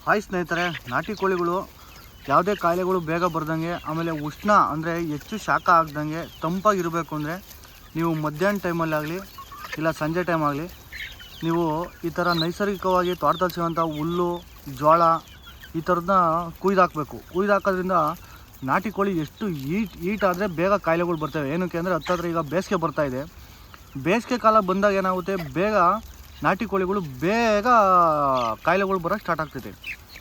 Hi ಸ್ನೇಹಿತರೆ, ನಾಟಿ ಕೋಳಿಗಳು ಯಾವುದೇ ಕಾಯಿಲೆಗಳು ಬೇಗ ಬರ್ದಂಗೆ, ಆಮೇಲೆ ಉಷ್ಣ ಅಂದರೆ ಹೆಚ್ಚು ಶಾಖ ಆಗದಂಗೆ ತಂಪಾಗಿರಬೇಕು ಅಂದರೆ ನೀವು ಮಧ್ಯಾಹ್ನ ಟೈಮಲ್ಲಿ ಆಗಲಿ ಇಲ್ಲ ಸಂಜೆ ಟೈಮ್ ಆಗಲಿ ನೀವು ಈ ಥರ ನೈಸರ್ಗಿಕವಾಗಿ ತೋಟದಲ್ಲಿ ಸಿಗೋಂಥ ಹುಲ್ಲು, ಜೋಳ ಈ ಥರದನ್ನ ಕುಯ್ದು ಹಾಕೋದ್ರಿಂದ ನಾಟಿ ಕೋಳಿ ಎಷ್ಟು ಹೀಟ್ ಆದರೆ ಬೇಗ ಕಾಯಿಲೆಗಳು ಬರ್ತವೆ. ಏನಕ್ಕೆ ಅಂದರೆ ಹತ್ತತ್ರ ಈಗ ಬೇಸಿಗೆ ಬರ್ತಾಯಿದೆ. ಬೇಸಿಗೆ ಕಾಲ ಬಂದಾಗ ಏನಾಗುತ್ತೆ, ಬೇಗ ನಾಟಿ ಕೋಳಿಗಳು ಬೇಗ ಕಾಯಿಲೆಗಳು ಬರೋಕ್ಕೆ ಸ್ಟಾರ್ಟ್ ಆಗ್ತೈತೆ.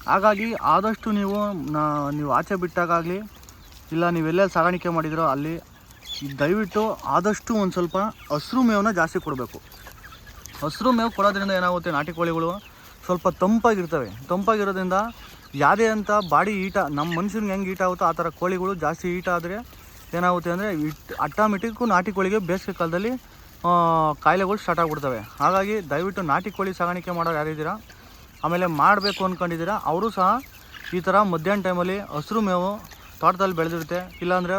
ಹಾಗಾಗಿ ಆದಷ್ಟು ನೀವು ಆಚೆ ಬಿಟ್ಟಾಗಲಿ ಇಲ್ಲ ನೀವೆಲ್ಲೆಲ್ಲಿ ಸಾಗಾಣಿಕೆ ಮಾಡಿದಿರೋ ಅಲ್ಲಿ ದಯವಿಟ್ಟು ಆದಷ್ಟು ಒಂದು ಸ್ವಲ್ಪ ಹಸಿರು ಮೇವನ್ನ ಜಾಸ್ತಿ ಕೊಡಬೇಕು. ಹಸಿರು ಮೇವು ಕೊಡೋದ್ರಿಂದ ಏನಾಗುತ್ತೆ, ನಾಟಿ ಕೋಳಿಗಳು ಸ್ವಲ್ಪ ತಂಪಾಗಿರೋದ್ರಿಂದ ಯಾವುದೇ ಅಂತ ಬಾಡಿ ಈಟ ನಮ್ಮ ಮನುಷ್ಯನಿಗೆ ಹೆಂಗೆ ಈಟ ಆಗುತ್ತೋ ಆ ಥರ ಕೋಳಿಗಳು ಜಾಸ್ತಿ ಈಟ ಆದರೆ ಏನಾಗುತ್ತೆ ಅಂದರೆ ಆಟೋಮೆಟಿಕ್ಕು ನಾಟಿ ಕೋಳಿಗೆ ಬೇಸಿಗೆ ಕಾಲದಲ್ಲಿ ಕಾಯಿಲೆಗಳು ಸ್ಟಾರ್ಟ್ ಆಗಿಬಿಡ್ತವೆ. ಹಾಗಾಗಿ ದಯವಿಟ್ಟು ನಾಟಿ ಕೋಳಿ ಸಾಗಾಣಿಕೆ ಮಾಡೋರು ಯಾರಿದ್ದೀರಾ, ಆಮೇಲೆ ಮಾಡಬೇಕು ಅಂದ್ಕೊಂಡಿದ್ದೀರಾ, ಅವರು ಸಹ ಈ ಥರ ಮಧ್ಯಾಹ್ನ ಟೈಮಲ್ಲಿ ಹಸಿರು ಮೇವು ತೋಟದಲ್ಲಿ ಬೆಳೆದಿರುತ್ತೆ. ಇಲ್ಲಾಂದರೆ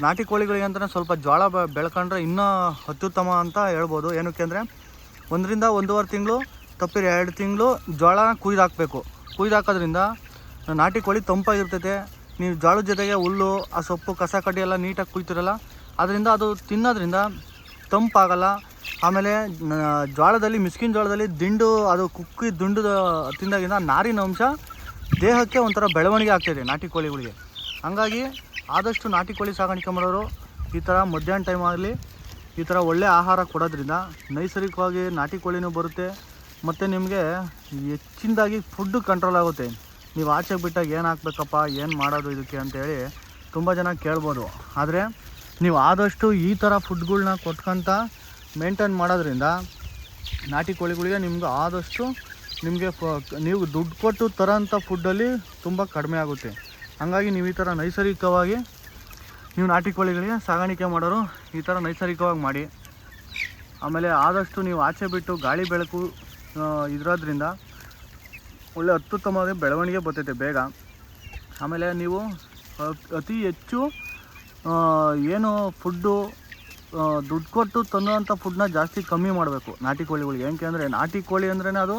ನಾಟಿ ಕೋಳಿಗಳಿಗೆ ಅಂತಲೇ ಸ್ವಲ್ಪ ಜೋಳ ಬೆಳ್ಕೊಂಡ್ರೆ ಇನ್ನೂ ಅತ್ಯುತ್ತಮ ಅಂತ ಹೇಳ್ಬೋದು. ಏನಕ್ಕೆ ಅಂದರೆ 1 ರಿಂದ 1.5 ತಿಂಗಳು ತಪ್ಪಿರಿ 2 ತಿಂಗಳು ಜೋಳ ಕುಯ್ದು ಹಾಕೋದ್ರಿಂದ ನಾಟಿ ಕೋಳಿ ತಂಪಾಗಿರ್ತೈತೆ. ನೀವು ಜೋಳದ ಜೊತೆಗೆ ಹುಲ್ಲು, ಆ ಸೊಪ್ಪು, ಕಸ ಕಡ್ಡಿ ಎಲ್ಲ ನೀಟಾಗಿ ಕುಯ್ತಿರಲ್ಲ, ಅದರಿಂದ ಅದು ತಿನ್ನೋದ್ರಿಂದ ತಂಪಾಗಲ್ಲ. ಆಮೇಲೆ ಜೋಳದಲ್ಲಿ ಮಿಸ್ಕಿನ ಜೋಳದಲ್ಲಿ ಅದು ದಿಂಡು ತಿಂದಾಗಿಂದ ನಾರಿನ ಅಂಶ ದೇಹಕ್ಕೆ ಒಂಥರ ಬೆಳವಣಿಗೆ ಆಗ್ತಾಯಿದೆ ನಾಟಿ ಕೋಳಿಗಳಿಗೆ. ಹಾಗಾಗಿ ಆದಷ್ಟು ನಾಟಿ ಕೋಳಿ ಸಾಗಾಣಿಕೆ ಮಾಡೋರು ಈ ಥರ ಮಧ್ಯಾಹ್ನ ಟೈಮ್ ಆಗಲಿ ಈ ಥರ ಒಳ್ಳೆ ಆಹಾರ ಕೊಡೋದ್ರಿಂದ ನೈಸರ್ಗಿಕವಾಗಿ ನಾಟಿ ಕೋಳಿನೂ ಬರುತ್ತೆ. ಮತ್ತು ನಿಮಗೆ ಹೆಚ್ಚಿನದಾಗಿ ಫುಡ್ಡು ಕಂಟ್ರೋಲ್ ಆಗುತ್ತೆ. ನೀವು ಆಚೆ ಬಿಟ್ಟಾಗ ಏನು ಹಾಕ್ಬೇಕಪ್ಪ, ಏನು ಮಾಡೋದು ಇದಕ್ಕೆ ಅಂತೇಳಿ ತುಂಬ ಜನ ಕೇಳ್ಬೋದು. ಆದರೆ ನೀವು ಆದಷ್ಟು ಈ ಥರ ಫುಡ್ಗಳ್ನ ಕೊಟ್ಕೊಂತ ಮೇಂಟೈನ್ ಮಾಡೋದ್ರಿಂದ ನಾಟಿ ಕೋಳಿಗಳಿಗೆ ನಿಮ್ಗೆ ಆದಷ್ಟು ನೀವು ದುಡ್ಡು ಕೊಟ್ಟು ತರೋಂಥ ಫುಡ್ಡಲ್ಲಿ ತುಂಬ ಕಡಿಮೆ ಆಗುತ್ತೆ. ಹಾಗಾಗಿ ನೀವು ಈ ಥರ ನೈಸರ್ಗಿಕವಾಗಿ ನೀವು ನಾಟಿ ಕೋಳಿಗಳಿಗೆ ಸಾಗಾಣಿಕೆ ಮಾಡೋರು ಈ ಥರ ನೈಸರ್ಗಿಕವಾಗಿ ಮಾಡಿ. ಆಮೇಲೆ ಆದಷ್ಟು ನೀವು ಆಚೆ ಬಿಟ್ಟು ಗಾಳಿ ಬೆಳಕು ಇರೋದ್ರಿಂದ ಒಳ್ಳೆ ಅತ್ಯುತ್ತಮವಾಗಿ ಬೆಳವಣಿಗೆ ಬರ್ತೈತೆ ಬೇಗ. ಆಮೇಲೆ ನೀವು ಅತಿ ಹೆಚ್ಚು ಏನು ಫುಡ್ಡು ದುಡ್ಡು ಕೊಟ್ಟು ತಂದುವಂಥ ಫುಡ್ನ ಜಾಸ್ತಿ ಕಮ್ಮಿ ಮಾಡಬೇಕು ನಾಟಿ ಕೋಳಿಗಳಿಗೆ. ಏನಕ್ಕೆ ಅಂದರೆ ನಾಟಿ ಕೋಳಿ ಅಂದ್ರೇ ಅದು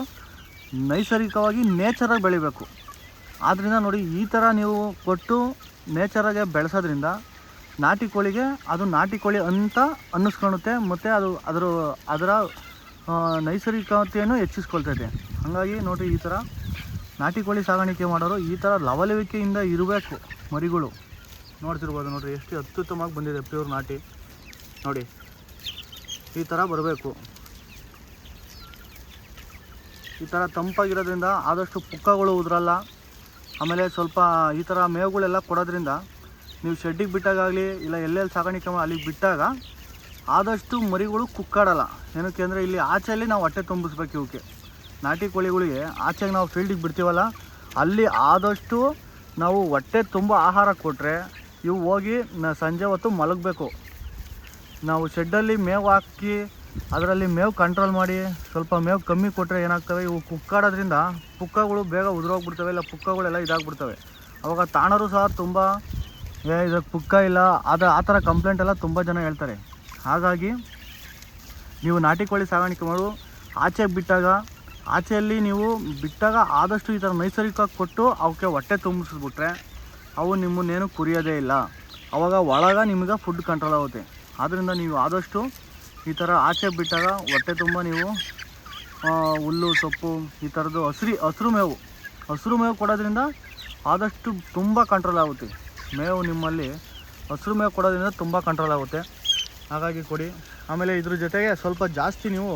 ನೈಸರ್ಗಿಕವಾಗಿ ನೇಚರಾಗಿ ಬೆಳಿಬೇಕು. ಆದ್ದರಿಂದ ನೋಡಿ, ಈ ಥರ ನೀವು ಕೊಟ್ಟು ನೇಚರಾಗೆ ಬೆಳೆಸೋದ್ರಿಂದ ನಾಟಿ ಕೋಳಿಗೆ ಅದು ನಾಟಿ ಕೋಳಿ ಅಂತ ಅನ್ನಿಸ್ಕೊಳುತ್ತೆ, ಮತ್ತು ಅದರ ನೈಸರ್ಗಿಕತೆಯನ್ನು ಹೆಚ್ಚಿಸ್ಕೊಳ್ತೈತೆ. ಹಾಗಾಗಿ ನೋಡಿ, ಈ ಥರ ನಾಟಿ ಕೋಳಿ ಸಾಗಾಣಿಕೆ ಮಾಡೋರು ಈ ಥರ ಲವಲವಿಕೆಯಿಂದ ಇರಬೇಕು. ಮರಿಗಳು ನೋಡ್ತಿರ್ಬೋದು, ನೋಡಿರಿ ಎಷ್ಟು ಅತ್ಯುತ್ತಮವಾಗಿ ಬಂದಿದೆ ಪ್ಯೂರ್ ನಾಟಿ. ನೋಡಿ ಈ ಥರ ಬರಬೇಕು. ಈ ಥರ ತಂಪಾಗಿರೋದ್ರಿಂದ ಆದಷ್ಟು ಪುಕ್ಕಗಳು ಉದುರಲ್ಲ. ಆಮೇಲೆ ಸ್ವಲ್ಪ ಈ ಥರ ಮೇವುಗಳೆಲ್ಲ ಕೊಡೋದ್ರಿಂದ ನೀವು ಶೆಡ್ಡಿಗೆ ಬಿಟ್ಟಾಗಲಿ ಇಲ್ಲ ಎಲ್ಲೆಲ್ಲಿ ಸಾಗಾಣಿಕೆ ಅಲ್ಲಿಗೆ ಬಿಟ್ಟಾಗ ಆದಷ್ಟು ಮರಿಗಳು ಕುಕ್ಕಾಡಲ್ಲ. ಏನಕ್ಕೆ ಅಂದರೆ ಇಲ್ಲಿ ಆಚೆಯಲ್ಲಿ ನಾವು ಹೊಟ್ಟೆ ತುಂಬಿಸ್ಬೇಕು ಇವಕ್ಕೆ. ನಾಟಿ ಕೋಳಿಗಳಿಗೆ ಆಚೆಗೆ ನಾವು ಫೀಲ್ಡಿಗೆ ಬಿಡ್ತೀವಲ್ಲ, ಅಲ್ಲಿ ಆದಷ್ಟು ನಾವು ಹೊಟ್ಟೆ ತುಂಬ ಆಹಾರ ಕೊಟ್ಟರೆ ಇವು ಹೋಗಿ ಸಂಜೆ ಹೊತ್ತು ಮಲಗಬೇಕು. ನಾವು ಶೆಡ್ಡಲ್ಲಿ ಮೇವು ಹಾಕಿ ಅದರಲ್ಲಿ ಮೇವು ಕಂಟ್ರೋಲ್ ಮಾಡಿ ಸ್ವಲ್ಪ ಮೇವು ಕಮ್ಮಿ ಕೊಟ್ಟರೆ ಏನಾಗ್ತವೆ, ಇವು ಕುಕ್ಕಾಡೋದ್ರಿಂದ ಪುಕ್ಕಗಳು ಬೇಗ ಉದುರೋಗ್ಬಿಡ್ತವೆ, ಇಲ್ಲ ಪುಕ್ಕಗಳೆಲ್ಲ ಇದಾಗ್ಬಿಡ್ತವೆ. ಅವಾಗ ತಾಣರು ಸಹ ತುಂಬ ಇದಕ್ಕೆ ಪುಕ್ಕ ಇಲ್ಲ ಆ ಥರ ಕಂಪ್ಲೇಂಟ್ ಎಲ್ಲ ತುಂಬ ಜನ ಹೇಳ್ತಾರೆ. ಹಾಗಾಗಿ ನೀವು ನಾಟಿ ಕೋಳಿ ಸಾಗಾಣಿಕೆ ಮಾಡು ಆಚೆಯಲ್ಲಿ ನೀವು ಬಿಟ್ಟಾಗ ಆದಷ್ಟು ಈ ಥರ ನೈಸರ್ಗಿಕವಾಗಿ ಕೊಟ್ಟು ಅವಕ್ಕೆ ಹೊಟ್ಟೆ ತುಂಬಿಸ್ಬಿಟ್ರೆ ಅವು ನಿಮ್ಮನ್ನೇನು ಕುರಿಯೋದೇ ಇಲ್ಲ. ಆವಾಗ ಒಳಗೆ ನಿಮಗೆ ಫುಡ್ ಕಂಟ್ರೋಲ್ ಆಗುತ್ತೆ. ಆದ್ದರಿಂದ ನೀವು ಆದಷ್ಟು ಈ ಥರ ಆಚೆ ಬಿಟ್ಟಾಗ ಹೊಟ್ಟೆ ತುಂಬ ನೀವು ಹುಲ್ಲು, ಸೊಪ್ಪು ಈ ಥರದ್ದು ಹಸಿರು ಮೇವು ಕೊಡೋದ್ರಿಂದ ಆದಷ್ಟು ತುಂಬ ಕಂಟ್ರೋಲ್ ಆಗುತ್ತೆ. ನಿಮ್ಮಲ್ಲಿ ಹಸಿರು ಮೇವು ಕೊಡೋದ್ರಿಂದ ತುಂಬ ಕಂಟ್ರೋಲ್ ಆಗುತ್ತೆ. ಹಾಗಾಗಿ ಕೊಡಿ. ಆಮೇಲೆ ಇದ್ರ ಜೊತೆಗೆ ಸ್ವಲ್ಪ ಜಾಸ್ತಿ ನೀವು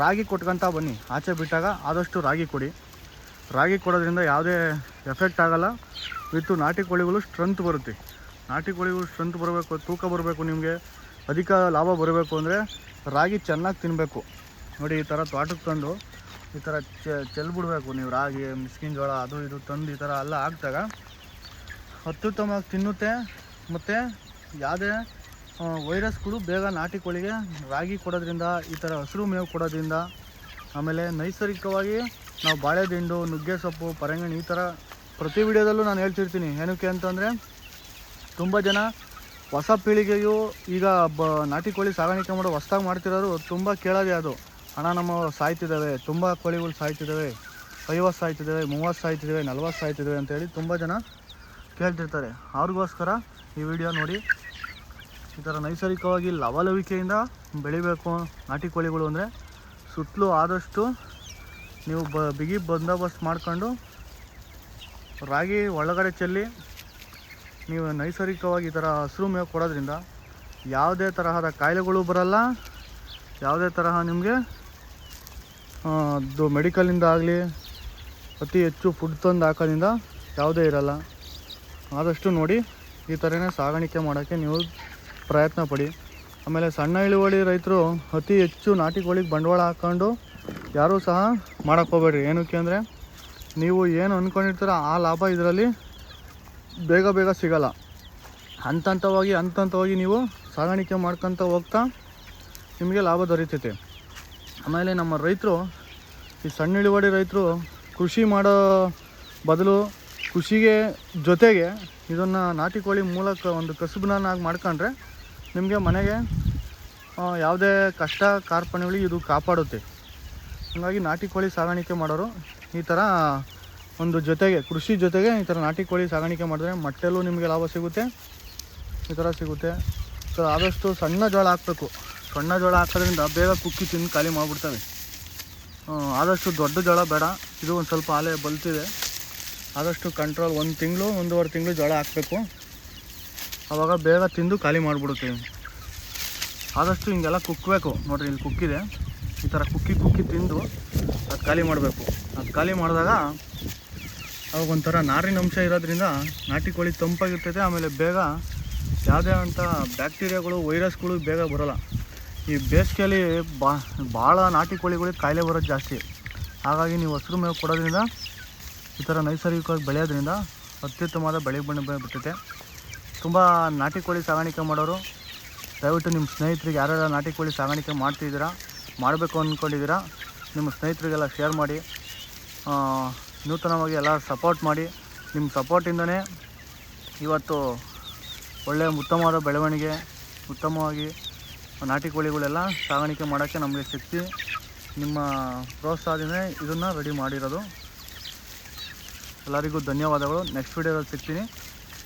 ರಾಗಿ ಕೊಟ್ಕೊತ ಬನ್ನಿ. ಆಚೆ ಬಿಟ್ಟಾಗ ಆದಷ್ಟು ರಾಗಿ ಕೊಡಿ. ರಾಗಿ ಕೊಡೋದ್ರಿಂದ ಯಾವುದೇ ಎಫೆಕ್ಟ್ ಆಗೋಲ್ಲ. ವಿತ್ತು ನಾಟಿ ಕೋಳಿಗಳು ಸ್ಟ್ರೆಂತ್ ಬರುತ್ತೆ. ನಾಟಿ ಕೋಳಿಗಳು ಸ್ಟ್ರೆಂತ್ ಬರಬೇಕು, ತೂಕ ಬರಬೇಕು, ನಿಮಗೆ ಅಧಿಕ ಲಾಭ ಬರಬೇಕು ಅಂದರೆ ರಾಗಿ ಚೆನ್ನಾಗಿ ತಿನ್ನಬೇಕು. ನೋಡಿ, ಈ ಥರ ತೋಟಕ್ಕೆ ತಂದು ಈ ಥರ ಚೆಲ್ಬಿಡ್ಬೇಕು ನೀವು. ರಾಗಿ, ಮಿಸ್ಕಿನ ಜೋಳ ಅದು ಇದು ತಂದು ಈ ಥರ ಎಲ್ಲ ಹಾಕ್ದಾಗ ಅತ್ಯುತ್ತಮವಾಗಿ ತಿನ್ನುತ್ತೆ. ಮತ್ತು ಯಾವುದೇ ವೈರಸ್ಗಳು ಬೇಗ ನಾಟಿ ಕೋಳಿಗೆ ರಾಗಿ ಕೊಡೋದ್ರಿಂದ, ಈ ಥರ ಹಸಿರು ಮೇವು ಕೊಡೋದ್ರಿಂದ, ಆಮೇಲೆ ನೈಸರ್ಗಿಕವಾಗಿ ನಾವು ಬಾಳೆದಿಂಡು, ನುಗ್ಗೆ ಸೊಪ್ಪು, ಪರಂಗಿಣಿ ಈ ಥರ ಪ್ರತಿ ವಿಡಿಯೋದಲ್ಲೂ ನಾನು ಹೇಳ್ತಿರ್ತೀನಿ. ಏನಕ್ಕೆ ಅಂತಂದರೆ ತುಂಬ ಜನ ಹೊಸ ಪೀಳಿಗೆಯು ಈಗ ನಾಟಿ ಕೋಳಿ ಸಾಗಾಣಿಕೆ ಮಾಡೋ ಹೊಸ್ದಾಗಿ ಮಾಡ್ತಿರೋರು ತುಂಬ ಕೇಳೋದೇ ಅದು, ಹಣ ನಮ್ಮ ಸಾಯ್ತಿದ್ದಾವೆ, ತುಂಬ ಕೋಳಿಗಳು ಸಾಯ್ತಿದ್ದಾವೆ, 50 ಸಾಯ್ತಿದ್ದೇವೆ, 30 ಸಾಯ್ತಿದ್ದೇವೆ, 40 ಸಾಯ್ತಿದ್ದೇವೆ ಅಂತೇಳಿ ತುಂಬ ಜನ ಕೇಳ್ತಿರ್ತಾರೆ. ಅವ್ರಿಗೋಸ್ಕರ ಈ ವಿಡಿಯೋ ನೋಡಿ. ಈ ಥರ ನೈಸರ್ಗಿಕವಾಗಿ ಲವಲವಿಕೆಯಿಂದ ಬೆಳಿಬೇಕು ನಾಟಿ ಕೋಳಿಗಳು ಅಂದರೆ ಸುತ್ತಲೂ ಆದಷ್ಟು ನೀವು ಬಿಗಿ ಬಂದೋಬಸ್ತ್ ಮಾಡ್ಕೊಂಡು ರಾಗಿ ಒಳಗಡೆ ಚೆಲ್ಲಿ ನೀವು ನೈಸರ್ಗಿಕವಾಗಿ ಈ ಥರ ಹಸಿರು ಮೇವು ಕೊಡೋದ್ರಿಂದ ಯಾವುದೇ ತರಹದ ಕಾಯಿಲೆಗಳು ಬರಲ್ಲ. ಯಾವುದೇ ತರಹ ನಿಮಗೆ ಅದು ಮೆಡಿಕಲಿಂದ ಆಗಲಿ ಅತಿ ಹೆಚ್ಚು ಫುಡ್ ತಂದು ಹಾಕೋದ್ರಿಂದ ಯಾವುದೇ ಇರಲ್ಲ. ಆದಷ್ಟು ನೋಡಿ ಈ ಥರನೇ ಸಾಗಾಣಿಕೆ ಮಾಡೋಕ್ಕೆ ನೀವು ಪ್ರಯತ್ನ ಪಡಿ. ಆಮೇಲೆ ಸಣ್ಣ ಇಳುವರಿ ರೈತರು ಅತಿ ಹೆಚ್ಚು ನಾಟಿ ಕೋಳಿಗೆ ಬಂಡವಾಳ ಹಾಕ್ಕೊಂಡು ಯಾರೂ ಸಹ ಮಾಡೋಕ್ಕೋಗ್ಬೇಡ್ರಿ. ಏನಕ್ಕೆ ಅಂದರೆ ನೀವು ಏನು ಅಂದ್ಕೊಂಡಿರ್ತೀರ ಆ ಲಾಭ ಇದರಲ್ಲಿ ಬೇಗ ಸಿಗೋಲ್ಲ. ಹಂತವಾಗಿ ನೀವು ಸಾಗಾಣಿಕೆ ಮಾಡ್ಕೊತ ಹೋಗ್ತಾ ನಿಮಗೆ ಲಾಭ ದೊರೀತೈತೆ. ಆಮೇಲೆ ನಮ್ಮ ರೈತರು ಈ ಸಣ್ಣ ಇಳುವರಿ ರೈತರು ಕೃಷಿ ಮಾಡೋ ಬದಲು ಕೃಷಿಗೆ ಜೊತೆಗೆ ಇದನ್ನು ನಾಟಿ ಕೋಳಿ ಮೂಲಕ ಒಂದು ಕಸುಬನ್ನಾಗಿ ಮಾಡ್ಕೊಂಡ್ರೆ ನಿಮಗೆ ಮನೆಗೆ ಯಾವುದೇ ಕಷ್ಟ ಕಾರ್ಪಣ್ಯಗಳಿಗೆ ಇದು ಕಾಪಾಡುತ್ತೆ. ಹಾಗಾಗಿ ನಾಟಿ ಕೋಳಿ ಸಾಗಾಣಿಕೆ ಮಾಡೋರು ಈ ಥರ ಒಂದು ಜೊತೆಗೆ ಕೃಷಿ ಜೊತೆಗೆ ಈ ಥರ ನಾಟಿ ಕೋಳಿ ಸಾಗಾಣಿಕೆ ಮಾಡಿದ್ರೆ ಮೊಟ್ಟೆಲ್ಲೂ ನಿಮಗೆ ಲಾಭ ಸಿಗುತ್ತೆ, ಈ ಥರ ಸಿಗುತ್ತೆ. ಸೊ ಆದಷ್ಟು ಸಣ್ಣ ಜೋಳ ಹಾಕಬೇಕು. ಸಣ್ಣ ಜೋಳ ಹಾಕೋದ್ರಿಂದ ಬೇಗ ಕುಕ್ಕಿ ತಿಂದು ಖಾಲಿ ಮಾಡಿಬಿಡ್ತವೆ. ಆದಷ್ಟು ದೊಡ್ಡ ಜೋಳ ಬೇಡ. ಇದು ಒಂದು ಸ್ವಲ್ಪ ಆಲೆ ಬಲ್ತಿದೆ. ಆದಷ್ಟು ಕಂಟ್ರೋಲ್ 1 ತಿಂಗಳು 1.5 ತಿಂಗಳು ಜೋಳ ಹಾಕಬೇಕು. ಆವಾಗ ಬೇಗ ತಿಂದು ಖಾಲಿ ಮಾಡಿಬಿಡುತ್ತೆ. ಆದಷ್ಟು ಹಿಂಗೆಲ್ಲ ಕುಕ್ಕಬೇಕು. ನೋಡಿರಿ ಇಲ್ಲಿ ಕುಕ್ಕಿದೆ. ಈ ಥರ ಕುಕ್ಕಿ ತಿಂದು ಅದು ಖಾಲಿ ಮಾಡಬೇಕು. ಅದು ಖಾಲಿ ಮಾಡಿದಾಗ ಅವಾಗ ಒಂಥರ ನಾರಿನ ಅಂಶ ಇರೋದ್ರಿಂದ ನಾಟಿ ಕೋಳಿ ತಂಪಾಗಿರ್ತೈತೆ. ಆಮೇಲೆ ಬೇಗ ಯಾವುದೇ ಅಂಥ ಬ್ಯಾಕ್ಟೀರಿಯಾಗಳು ವೈರಸ್ಗಳು ಬೇಗ ಬರೋಲ್ಲ. ಈ ಬೇಸಿಗೆಯಲ್ಲಿ ಭಾಳ ನಾಟಿ ಕೋಳಿಗಳಿಗೆ ಕಾಯಿಲೆ ಬರೋದು ಜಾಸ್ತಿ. ಹಾಗಾಗಿ ನೀವು ಹಸಿರು ಮೇವು ಕೊಡೋದ್ರಿಂದ ಈ ಥರ ನೈಸರ್ಗಿಕವಾಗಿ ಬೆಳೆಯೋದ್ರಿಂದ ಅತ್ಯುತ್ತಮವಾದ ಬೆಳೆ ಬಿಡ್ತೈತೆ. ತುಂಬ ನಾಟಿ ಕೋಳಿ ಸಾಗಾಣಿಕೆ ಮಾಡೋರು ದಯವಿಟ್ಟು ನಿಮ್ಮ ಸ್ನೇಹಿತರಿಗೆ ಯಾರ್ಯಾರು ನಾಟಿ ಕೋಳಿ ಸಾಗಾಣಿಕೆ ಮಾಡ್ತಿದ್ದೀರಾ, ಮಾಡಬೇಕು ಅಂದ್ಕೊಂಡಿದ್ದೀರಾ, ನಿಮ್ಮ ಸ್ನೇಹಿತರಿಗೆಲ್ಲ ಶೇರ್ ಮಾಡಿ. ನೂತನವಾಗಿ ಎಲ್ಲ ಸಪೋರ್ಟ್ ಮಾಡಿ. ನಿಮ್ಮ ಸಪೋರ್ಟಿಂದನೇ ಇವತ್ತು ಒಳ್ಳೆಯ ಉತ್ತಮವಾದ ಬೆಳವಣಿಗೆ, ಉತ್ತಮವಾಗಿ ನಾಟಿ ಕೋಳಿಗಳೆಲ್ಲ ಸಾಗಾಣಿಕೆ ಮಾಡೋಕ್ಕೆ ನಮಗೆ ಶಕ್ತಿ ನಿಮ್ಮ ಪ್ರೋತ್ಸಾಹದಿಂದ ಇದನ್ನು ರೆಡಿ ಮಾಡಿರೋದು. ಎಲ್ಲರಿಗೂ ಧನ್ಯವಾದಗಳು. ನೆಕ್ಸ್ಟ್ ವೀಡಿಯೋದಲ್ಲಿ ಸಿಗ್ತೀನಿ.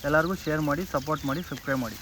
ಎಲ್ಲರಿಗೂ ಶೇರ್ ಮಾಡಿ, ಸಪೋರ್ಟ್ ಮಾಡಿ, ಸಬ್ಸ್ಕ್ರೈಬ್ ಮಾಡಿ.